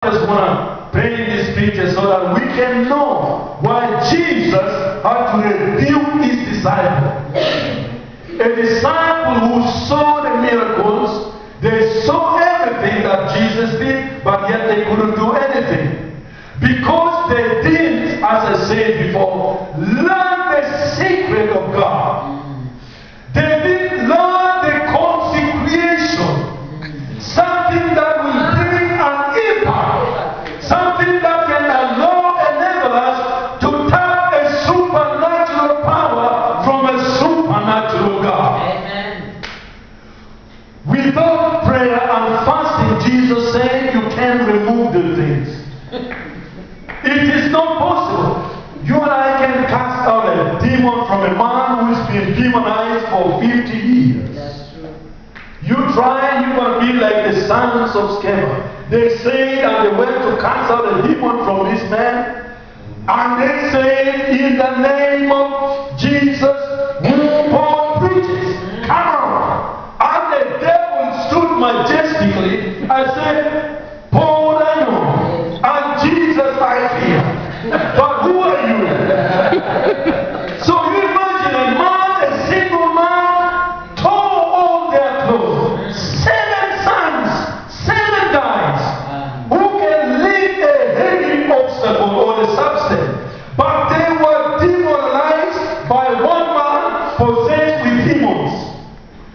I just want to paint this picture so that we can know why Jesus had to rebuke his disciple. A disciple who saw the miracles, they saw everything that Jesus did, but yet they couldn't do anything. Because they didn't, as I said before, learn the secret of God. They didn't learn the consecration, something that will bring an impact, something that can enable us to tap a supernatural power from a supernatural God. Amen. Without prayer and fasting, Jesus said you can't remove the things. It is not possible. You and I can cast out a demon from a man who has been demonized for 50 years. That's true. You try, you're going to be like the sons of Sceva. They say that they went to cast out a demon from this man, and they say, in the name of Jesus, who Paul preaches, come on. And the devil stood majestically and said, Paul I know, and Jesus I fear. But who are you? So you imagine a man, a single man, tore all their clothes. 7 sons, 7 guys, who can lift a heavy obstacle or a substance. But they were demonized by one man possessed with demons.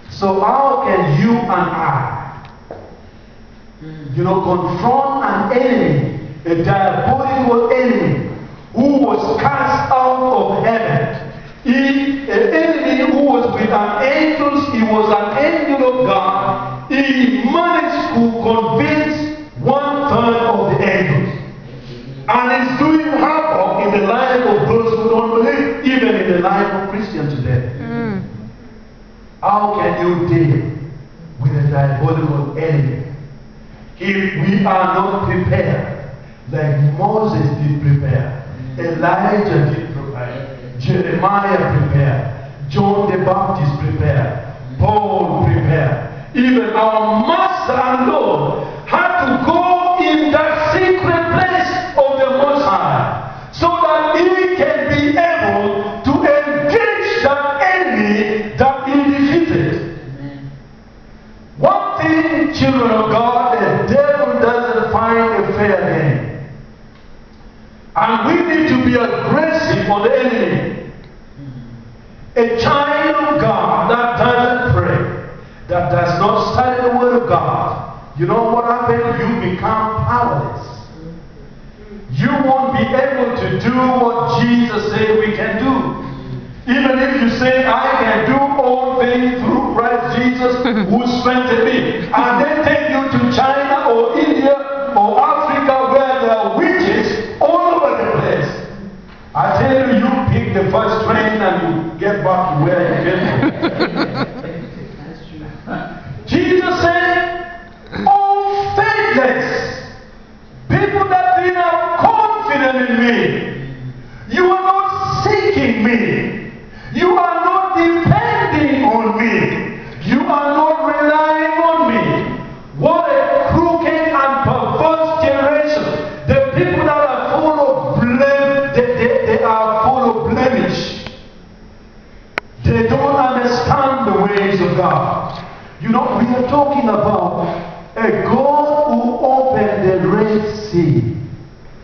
So how can you and I, confront an enemy, a diabolical enemy, who was cast out of heaven? An enemy who was with an angel, he was an angel of God. He managed to convince 1/3 of the angels. And he's doing havoc in the life of those who don't believe, even in the life of Christians today. How can you deal with a diabolical enemy if we are not prepared? Like Moses did prepare, Elijah did prepare, Jeremiah prepared, John the Baptist prepared, Paul prepared. Even our Master and Lord had to go in that secret place of the Most High so that he can be able to engage that enemy that he defeated. One thing, children of God, the devil doesn't find a fair game. And we need to be aggressive on the enemy. A child of God that doesn't pray, that does not study the Word of God, you know what happens? You become powerless. You won't be able to do what Jesus said we can do. Even if you say, I can do all things through Christ Jesus who strengthened me, and then take you to China or India or Africa where there are witches all over the place. I tell you, you pick the first train and you get back to where you came from. Jesus said, oh faithless, people that are not confident in me, you are not seeking me. You are not depending on me. You are not relying on me. What a crooked and perverse generation. The people that are full of blame, they are full of blemish. They don't understand the ways of God. We are talking about a God who opened the Red Sea.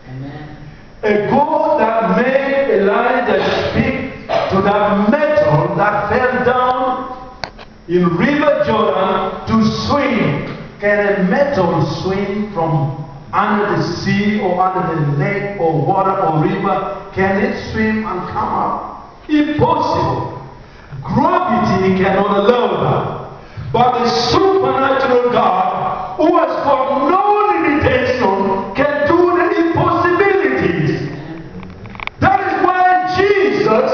Amen. A God that made Elijah speak to that metal that fell down in River Jordan to swim. Can a metal swim from under the sea or under the lake or water or river? Can it swim and come up? Impossible. Gravity cannot allow that. But the supernatural God, who has got no limitation, can do the impossibilities. That is why Jesus,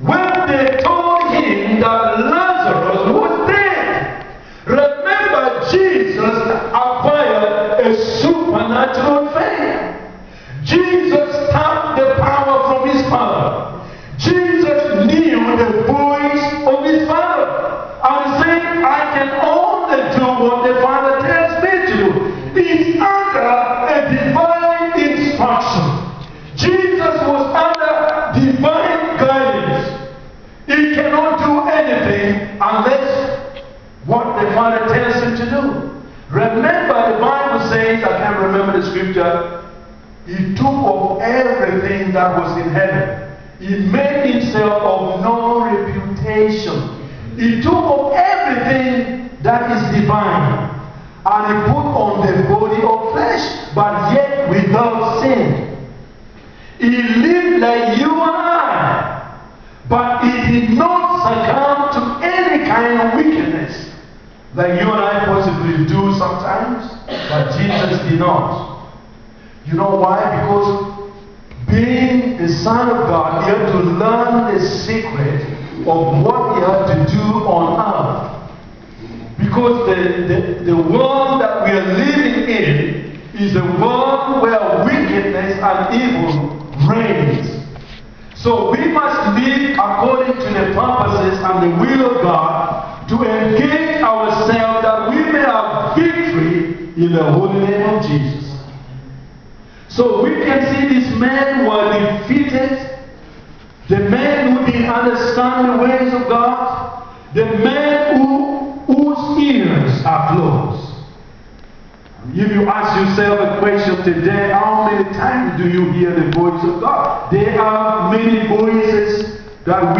when they told him that Lazarus was dead, remember Jesus acquired a supernatural faith. Jesus tapped the power from his Father. Jesus knew the voice of his Father and said, I can only do what the Father tells me to do. He's under a can't remember the scripture. He took of everything that was in heaven. He made himself of no reputation. He took of everything that is divine. And he put on the body of flesh, but yet without sin. He lived like you and I, but he did not succumb to any kind of wickedness, like you and I possibly do sometimes, but Jesus did not. You know why? Because being the Son of God, he had to learn the secret of what he had to do on earth. Because the world that we are living in is a world where wickedness and evil reigns. So we must live according to the purposes and the will of God to engage ourselves that we may have victory in the holy name of Jesus. So we can see these men were defeated. The men who didn't understand the ways of God. The men whose ears are closed. If you ask yourself a question today, how many times do you hear the voice of God? There are many voices that we